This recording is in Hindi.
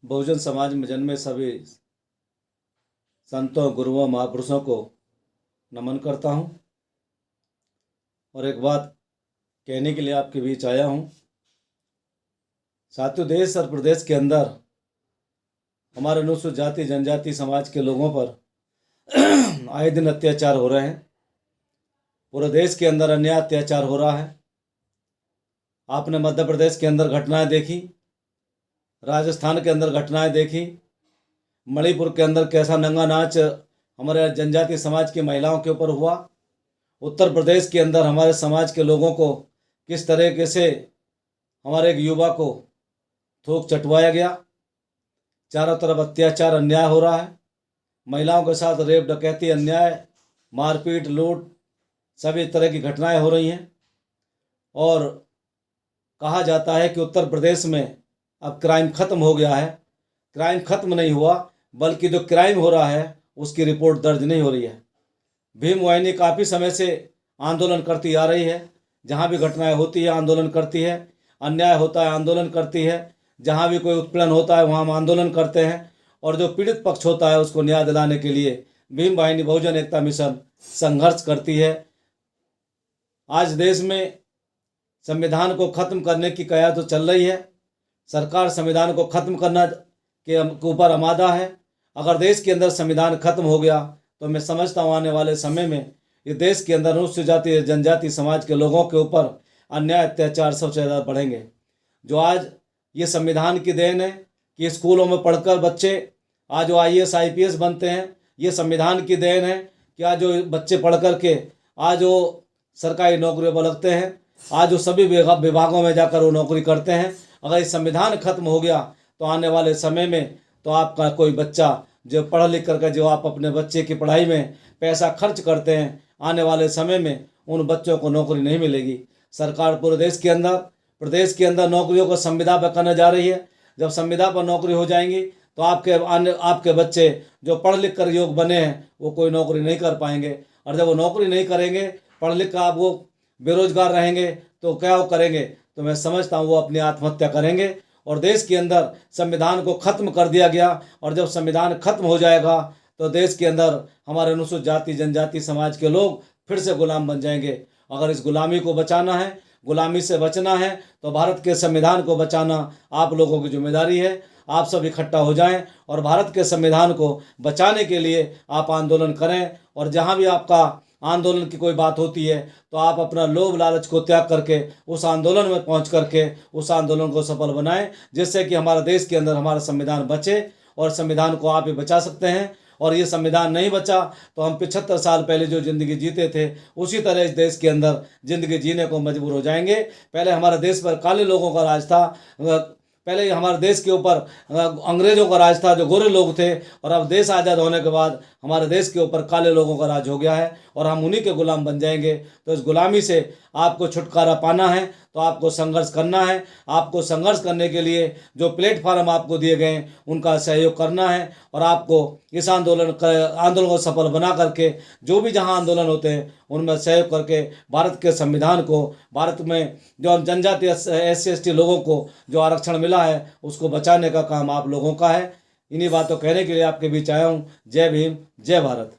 बहुजन समाज में जन्मे सभी संतों, गुरुओं, महापुरुषों को नमन करता हूँ और एक बात कहने के लिए आपके बीच आया हूँ। साथियों, देश और प्रदेश के अंदर हमारे अनुसूचित जाति जनजाति समाज के लोगों पर आए दिन अत्याचार हो रहे हैं। पूरे देश के अंदर अन्याय अत्याचार हो रहा है। आपने मध्य प्रदेश के अंदर घटनाएं देखी, राजस्थान के अंदर घटनाएं देखी, मणिपुर के अंदर कैसा नंगा नाच हमारे जनजाति समाज की महिलाओं के ऊपर हुआ, उत्तर प्रदेश के अंदर हमारे समाज के लोगों को किस तरीके से हमारे एक युवा को थोक चटवाया गया। चारों तरफ अत्याचार अन्याय हो रहा है। महिलाओं के साथ रेप, डकैती, अन्याय, मारपीट, लूट सभी तरह की घटनाएं हो रही हैं। और कहा जाता है कि उत्तर प्रदेश में अब क्राइम खत्म हो गया है। क्राइम खत्म नहीं हुआ, बल्कि जो क्राइम हो रहा है उसकी रिपोर्ट दर्ज नहीं हो रही है। भीम वाहिनी काफ़ी समय से आंदोलन करती आ रही है। जहाँ भी घटनाएं होती है आंदोलन करती है, अन्याय होता है आंदोलन करती है, जहाँ भी कोई उत्पीड़न होता है वहाँ हम आंदोलन करते हैं। और जो पीड़ित पक्ष होता है उसको न्याय दिलाने के लिए भीम वाहिनी बहुजन एकता मिशन संघर्ष करती है। आज देश में संविधान को खत्म करने की कयास तो चल रही है। सरकार संविधान को खत्म करना के ऊपर आमादा है। अगर देश के अंदर संविधान खत्म हो गया तो मैं समझता हूँ आने वाले समय में ये देश के अंदर अनुसूचित जाति जनजाति समाज के लोगों के ऊपर अन्याय अत्याचार सबसे ज़्यादा बढ़ेंगे। जो आज ये संविधान की देन है कि स्कूलों में पढ़कर बच्चे आज जो IAS IPS बनते हैं, ये संविधान की देन है कि आज जो बच्चे पढ़ कर के आज जो सरकारी नौकरियों पर लगते हैं, आज जो सभी विभागों में जाकर वो नौकरी करते हैं। अगर ये संविधान खत्म हो गया तो आने वाले समय में तो आपका कोई बच्चा जो पढ़ लिख करके जो आप अपने बच्चे की पढ़ाई में पैसा खर्च करते हैं, आने वाले समय में उन बच्चों को नौकरी नहीं मिलेगी। सरकार पूरे प्रदेश के अंदर नौकरियों को संविदा पर करने जा रही है। जब संविदा पर नौकरी हो जाएंगी तो आपके बच्चे जो पढ़ लिख कर योग्य बने हैं वो कोई नौकरी नहीं कर पाएंगे। और जब वो नौकरी नहीं करेंगे, पढ़ लिख कर आप वो बेरोजगार रहेंगे तो क्या वो करेंगे? तो मैं समझता हूँ वो अपनी आत्महत्या करेंगे। और देश के अंदर संविधान को खत्म कर दिया गया। और जब संविधान खत्म हो जाएगा तो देश के अंदर हमारे अनुसूचित जाति जनजाति समाज के लोग फिर से गुलाम बन जाएंगे। अगर इस गुलामी को बचाना है, गुलामी से बचना है, तो भारत के संविधान को बचाना आप लोगों की जिम्मेदारी है। आप सब इकट्ठा हो जाएं और भारत के संविधान को बचाने के लिए आप आंदोलन करें। और जहां भी आपका आंदोलन की कोई बात होती है तो आप अपना लोभ लालच को त्याग करके उस आंदोलन में पहुंच करके उस आंदोलन को सफल बनाएं, जिससे कि हमारे देश के अंदर हमारा संविधान बचे। और संविधान को आप ही बचा सकते हैं। और ये संविधान नहीं बचा तो हम 75 साल पहले जो ज़िंदगी जीते थे उसी तरह इस देश के अंदर ज़िंदगी जीने को मजबूर हो जाएंगे। पहले हमारे देश पर काले लोगों का राज था, पहले हमारे देश के ऊपर अंग्रेजों का राज था जो गोरे लोग थे। और अब देश आज़ाद होने के बाद हमारे देश के ऊपर काले लोगों का राज हो गया है और हम उन्हीं के गुलाम बन जाएंगे। तो इस गुलामी से आपको छुटकारा पाना है तो आपको संघर्ष करना है। आपको संघर्ष करने के लिए जो प्लेटफार्म आपको दिए गए हैं उनका सहयोग करना है। और आपको इस आंदोलन को सफल बना करके जो भी जहां आंदोलन होते हैं उनमें सहयोग करके भारत के संविधान को, भारत में जो जनजाति SC ST लोगों को जो आरक्षण मिला है उसको बचाने का काम आप लोगों का है। इन्हीं बातों कहने के लिए आपके बीच आया हूँ। जय भीम, जय भारत।